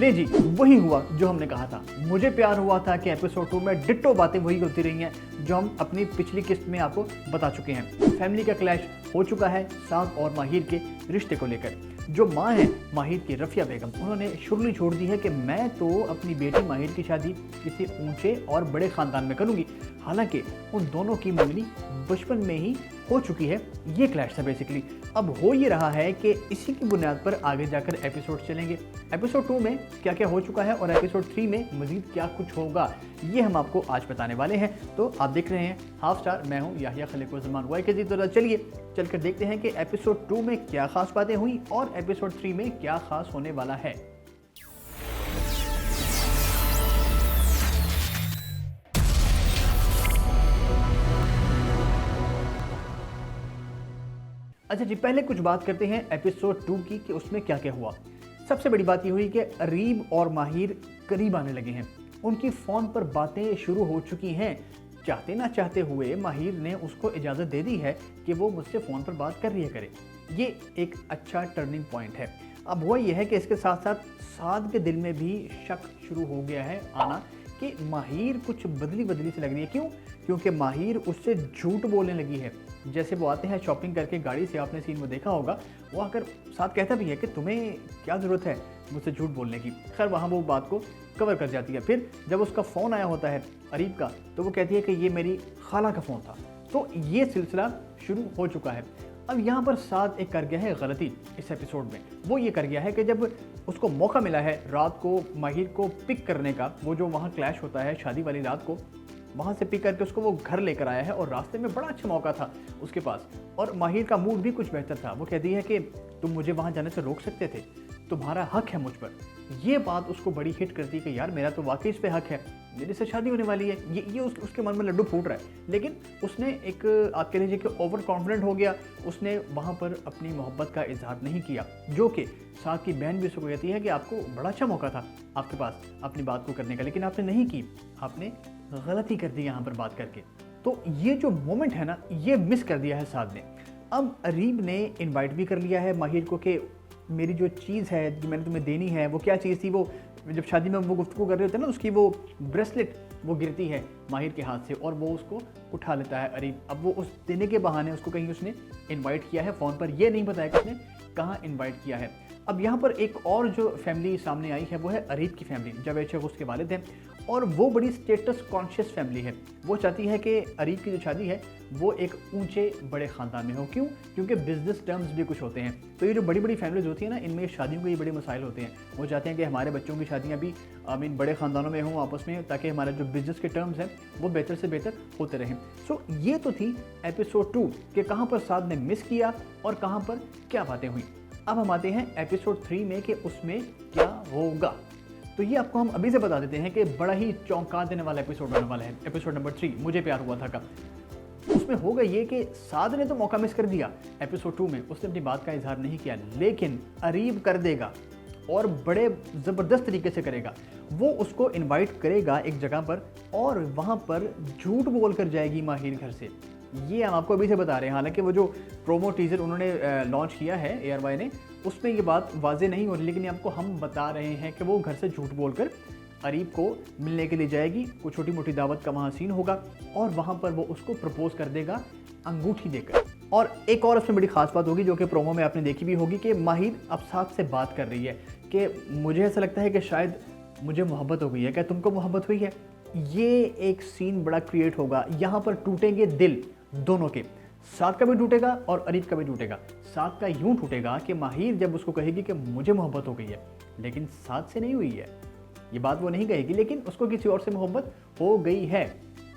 ले जी, वही हुआ जो हमने कहा था। मुझे प्यार हुआ था कि एपिसोड 2 में डिट्टो बातें वही होती रही हैं जो हम अपनी पिछली किस्त में आपको बता चुके हैं। फैमिली का क्लैश हो चुका है साद और माहिर के रिश्ते को लेकर। जो माँ है माहिर की, रफिया बेगम, उन्होंने शुरू छोड़ दी है कि मैं तो अपनी बेटी माहिर की शादी किसी ऊंचे और बड़े ख़ानदान में करूँगी। हालांकि उन दोनों की मंगनी बचपन में ही हो चुकी है। ये क्लैश था बेसिकली। अब हो ये रहा है कि इसी की बुनियाद पर आगे जाकर एपिसोड चलेंगे। एपिसोड 2 में क्या क्या हो चुका है और एपिसोड 3 में मजीद क्या कुछ होगा, ये हम आपको आज बताने वाले हैं। तो आप देख रहे हैं हाफ स्टार, मैं हूं याहिया खलीकुज़्ज़मान वाइकेजी। तो चलिए चलकर देखते हैं कि एपिसोड 2 में क्या खास बातें हुई और एपिसोड 3 में क्या खास होने वाला है। अच्छा जी, पहले कुछ बात करते हैं एपिसोड 2 की कि उसमें क्या क्या हुआ। सबसे बड़ी बात ये हुई कि अरीब और माहिर करीब आने लगे हैं। उनकी फ़ोन पर बातें शुरू हो चुकी हैं। चाहते ना चाहते हुए माहिर ने उसको इजाज़त दे दी है कि वो मुझसे फ़ोन पर बात कर लिया करे। ये एक अच्छा टर्निंग पॉइंट है। अब हुआ यह है कि इसके साथ साथ साद के दिल में भी शक शुरू हो गया है आना कि माहिर कुछ बदली से लग रही है। क्यों? क्योंकि माहिर उससे झूठ बोलने लगी है। जैसे वो आते हैं शॉपिंग करके गाड़ी से, आपने सीन में देखा होगा, वो आकर साथ कहता भी है कि तुम्हें क्या ज़रूरत है मुझसे झूठ बोलने की। खैर वहाँ वो बात को कवर कर जाती है। फिर जब उसका फ़ोन आया होता है अरीब का, तो वो कहती है कि ये मेरी खाला का फ़ोन था। तो ये सिलसिला शुरू हो चुका है। अब यहाँ पर साद एक कर गया है गलती इस एपिसोड में। वो ये कर गया है कि जब उसको मौका मिला है रात को माहिर को पिक करने का, वो जो वहाँ क्लैश होता है शादी वाली रात को, वहाँ से पिक करके उसको वो घर लेकर आया है और रास्ते में बड़ा अच्छा मौका था उसके पास और माहिर का मूड भी कुछ बेहतर था। वो कहती है कि तुम मुझे वहाँ जाने से रोक सकते थे, तुम्हारा हक है मुझ पर। ये बात उसको बड़ी हिट करती है कि यार मेरा तो वाकई इस पे हक है, मेरे से शादी होने वाली है। ये उसके मन में लड्डू फूट रहा है। लेकिन उसने एक, आप कह लीजिए कि ओवर कॉन्फिडेंट हो गया। उसने वहाँ पर अपनी मोहब्बत का इजहार नहीं किया, जो कि साथ की बहन भी उसको कहती है कि आपको बड़ा अच्छा मौका था आपके पास अपनी बात को करने का, लेकिन आपने नहीं की, आपने गलती कर दी यहाँ पर बात करके। तो ये जो मोमेंट है ना, ये मिस कर दिया है साद ने। अब अरीब ने इनवाइट भी कर लिया है माहिर को कि मेरी जो चीज़ है जो मैंने तुम्हें देनी है, वो क्या चीज़ थी, वो जब शादी में वो गुफ्तगू कर रहे होते हैं ना, उसकी वो ब्रेसलेट वो गिरती है माहिर के हाथ से और वो उसको उठा लेता है अरीब। अब वो उस देने के बहाने उसको कहीं उसने इनवाइट किया है फ़ोन पर, ये नहीं बताया कि उसने कहाँ इनवाइट किया है। अब यहाँ पर एक और जो फैमिली सामने आई है वो है अरीब की फैमिली। जावेद शेख उसके वालिद हैं और वो बड़ी स्टेटस कॉन्शियस फैमिली है। वो चाहती है कि अरीब की जो शादी है वो एक ऊंचे बड़े ख़ानदान में हो। क्यों? क्योंकि बिजनेस टर्म्स भी कुछ होते हैं। तो ये जो बड़ी बड़ी फैमिलीज होती है ना, इनमें शादियों के ये बड़े मसाइल होते हैं। वो चाहते हैं कि हमारे बच्चों की शादियाँ भी इन बड़े ख़ानदानों में हों आपस में, ताकि हमारे जो बिजनेस के टर्म्स हैं वो बेहतर से बेहतर होते रहें। सो ये तो थी एपिसोड 2 कि कहाँ पर साद ने मिस किया और कहाँ पर क्या बातें हुई। अब हम आते हैं एपिसोड 3 में कि उसमें क्या होगा। तो ये आपको हम अभी से बता देते हैं कि बड़ा ही चौंका देने वाला एपिसोड होने वाला है। एपिसोड नंबर 3, मुझे प्यार हुआ था का। उसमें होगा ये कि साद ने तो मौका मिस कर दिया एपिसोड 2 में, उसने अपनी बात का इजहार नहीं किया, लेकिन अरीब कर देगा और बड़े ज़बरदस्त तरीके से करेगा। वो उसको इनवाइट करेगा एक जगह पर और वहाँ पर झूठ बोल कर जाएगी माहिर घर से। ये हम आपको अभी से बता रहे हैं। हालांकि वो जो प्रोमो टीज़र उन्होंने लॉन्च किया है ARY ने, उसमें ये बात वाजे नहीं हो रही, लेकिन आपको हम बता रहे हैं कि वो घर से झूठ बोलकर अरीब को मिलने के लिए जाएगी। कुछ छोटी मोटी दावत का वहाँ सीन होगा और वहाँ पर वो उसको प्रपोज कर देगा अंगूठी देकर। और एक और उसमें बड़ी खास बात होगी जो कि प्रोमो में आपने देखी भी होगी कि माहिर अब साथ से बात कर रही है कि मुझे ऐसा लगता है कि शायद मुझे मोहब्बत हो गई है। क्या तुमको मोहब्बत हुई है? ये एक सीन बड़ा क्रिएट होगा। यहाँ पर टूटेंगे दिल दोनों के, साद का भी टूटेगा और अरीब का भी टूटेगा। साद का यूं टूटेगा कि माहिर जब उसको कहेगी कि मुझे मोहब्बत हो गई है, लेकिन साद से नहीं हुई है, ये बात वो नहीं कहेगी, लेकिन उसको किसी और से मोहब्बत हो गई है।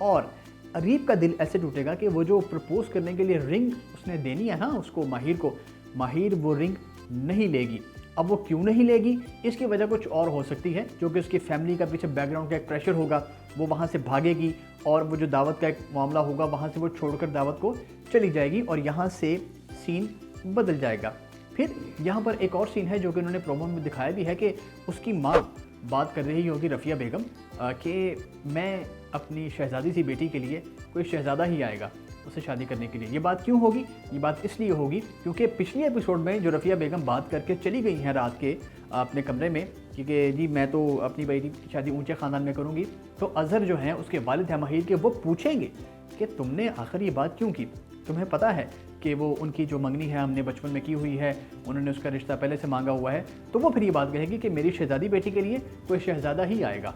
और अरीब का दिल ऐसे टूटेगा कि वो जो प्रपोज करने के लिए रिंग उसने देनी है ना उसको, माहिर को, माहिर वो रिंग नहीं लेगी। अब वो क्यों नहीं लेगी, इसकी वजह कुछ और हो सकती है, जो कि उसकी फैमिली का पीछे बैकग्राउंड का एक प्रेशर होगा। वो वहाँ से भागेगी और वो जो दावत का एक मामला होगा वहाँ से वो छोड़कर दावत को चली जाएगी और यहाँ से सीन बदल जाएगा। फिर यहाँ पर एक और सीन है जो कि उन्होंने प्रोमो में दिखाया भी है कि उसकी माँ बात कर रही होगी रफ़िया बेगम कि मैं अपनी शहज़ादी सी बेटी के लिए, कोई शहज़ादा ही आएगा, उससे शादी करने के लिए। ये बात क्यों होगी? ये बात इसलिए होगी क्योंकि पिछले एपिसोड में जो रफ़िया बेगम बात करके चली गई हैं रात के अपने कमरे में कि जी मैं तो अपनी बेटी की शादी ऊंचे ख़ानदान में करूँगी, तो अज़हर जो हैं उसके वालिद हैं माहिर के, वो पूछेंगे कि तुमने आखिर ये बात क्यों की? तुम्हें पता है कि वो उनकी जो मंगनी है हमने बचपन में की हुई है, उन्होंने उसका रिश्ता पहले से मांगा हुआ है। तो वो फिर ये बात कहेगी कि मेरी शहज़ादी बेटी के लिए कोई शहज़ादा ही आएगा।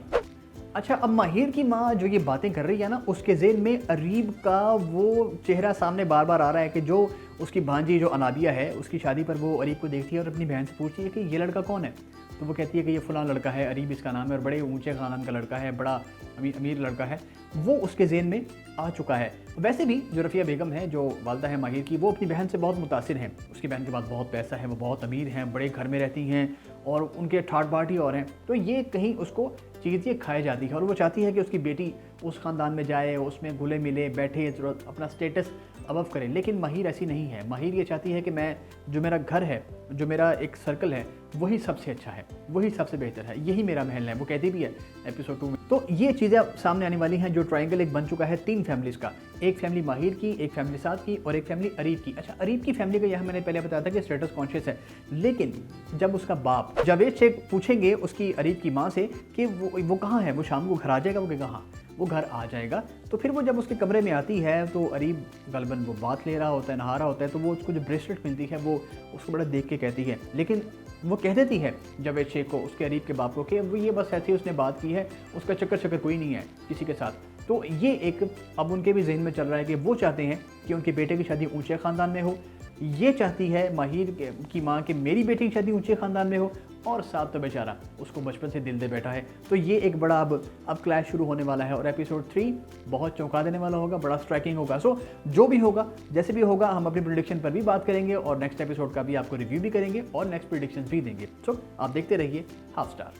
अच्छा, अब माहिर की माँ जो ये बातें कर रही है ना, उसके ज़हन में अरीब का वो चेहरा सामने बार बार आ रहा है कि जो उसकी भांजी जो अनाबिया है, उसकी शादी पर वो अरीब को देखती है और अपनी बहन से पूछती है कि ये लड़का कौन है। तो वो कहती है कि ये फ़लाँ लड़का है, अरीब इसका नाम है और बड़े ऊंचे ख़ानदान का लड़का है, बड़ा अमीर लड़का है। वो उसके ज़हन में आ चुका है। वैसे भी जो रफ़िया बेगम है, जो वालदा है माहिर की, वो अपनी बहन से बहुत मुतासिर हैं। उसकी बहन के पास बहुत पैसा है, वो बहुत अमीर हैं, बड़े घर में रहती हैं और उनके ठाट बाट ही और हैं। तो ये कहीं उसको चीज़ ये खाई जाती है और वो चाहती है कि उसकी बेटी उस ख़ानदान में जाए, उसमें घुले मिले बैठे, अपना स्टेटस अबव करे। लेकिन माहिर ऐसी नहीं है। माहिर ये चाहती है कि मैं, जो मेरा घर है, जो मेरा एक सर्कल है, वही सबसे अच्छा है, वही सबसे बेहतर है, यही मेरा महल है। वो कहती भी है एपिसोड 2 में। तो ये चीज़ें सामने आने वाली हैं। जो ट्रायंगल एक बन चुका है 3 फैमिलीज़ का, एक फैमिली माहिर की, एक फैमिली साद की और एक फैमिली अरीब की। अच्छा, अरीब की फैमिली का यह मैंने पहले बताया था कि स्टेटस कॉन्शियस है, लेकिन जब उसका बाप जावेद शेख पूछेंगे उसकी अरीब की माँ से कि वो कहाँ है, वो शाम को घर आ जाएगा, वो कहेगा हाँ वो घर आ जाएगा। तो फिर वो जब उसके कमरे में आती है तो अरीब गलबन वो बात ले रहा होता है, नहा रहा होता है, तो वो उसको जो ब्रेसलेट मिलती है वो उसको बड़ा देख के कहती है, लेकिन वो कह देती है जावेद शेख को, उसके अरीब के बाप को, कि वो ये बस ऐसे ही उसने बात की है, उसका चक्कर कोई नहीं है किसी के साथ। तो ये एक अब उनके भी जहन में चल रहा है कि वो चाहते हैं कि उनके बेटे की शादी ऊंचे ख़ानदान में हो। ये चाहती है माहिर की माँ कि मेरी बेटी की शादी ऊंचे ख़ानदान में हो, और साथ तो बेचारा उसको बचपन से दिल दे बैठा है। तो ये एक बड़ा अब क्लैश शुरू होने वाला है और एपिसोड 3 बहुत चौंका देने वाला होगा, बड़ा स्ट्राइकिंग होगा। सो जो भी होगा, जैसे भी होगा, हम अपनी प्रेडिक्शन पर भी बात करेंगे और नेक्स्ट एपिसोड का भी आपको रिव्यू भी करेंगे और नेक्स्ट प्रेडिक्शन भी देंगे। सो आप देखते रहिए हाफ स्टार।